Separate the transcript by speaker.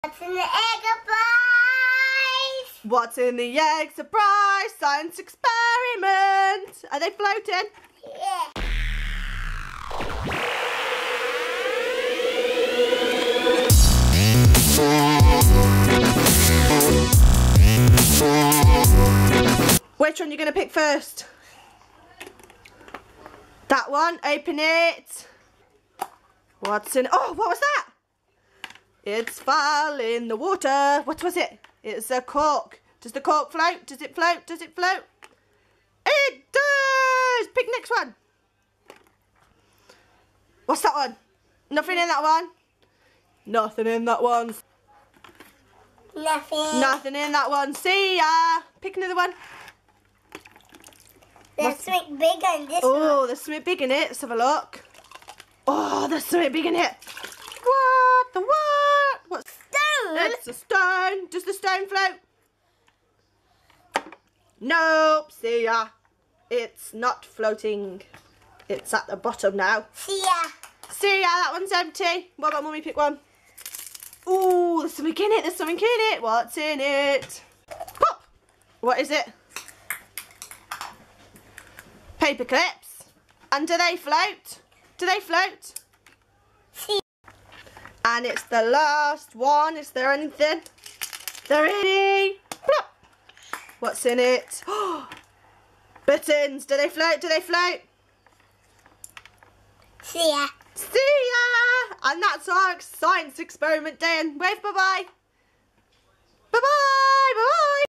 Speaker 1: What's in the egg? Surprise!
Speaker 2: What's in the egg? Surprise! Science experiment! Are they floating?
Speaker 1: Yeah.
Speaker 2: Which one are you going to pick first? That one. Open it. What's in... Oh, what was that? It's fell in the water. What was it? It's a cork. Does the cork float? Does it float? Does it float? It does! Pick next one. What's that one? Nothing in that one. Nothing in that one.
Speaker 1: Nothing.
Speaker 2: Nothing in that one. See ya. Pick another one.
Speaker 1: There's something big on this one.
Speaker 2: Oh, there's something big in it. Let's have a look. Oh, there's something big in it. What? The what? What's
Speaker 1: Stone?
Speaker 2: It's a stone. Does the stone float? Nope. See ya. It's not floating. It's at the bottom now.
Speaker 1: See ya.
Speaker 2: See ya. That one's empty. What about Mummy? Pick one. Ooh, there's something in it. There's something in it. What's in it? Pop. What is it? Paper clips. And do they float? Do they float?
Speaker 1: See.
Speaker 2: And it's the last one. Is there anything? There is. Plop. What's in it? Buttons. Do they float? Do they float?
Speaker 1: See ya.
Speaker 2: See ya! And that's our science experiment done. Wave bye-bye. Bye-bye. Bye-bye.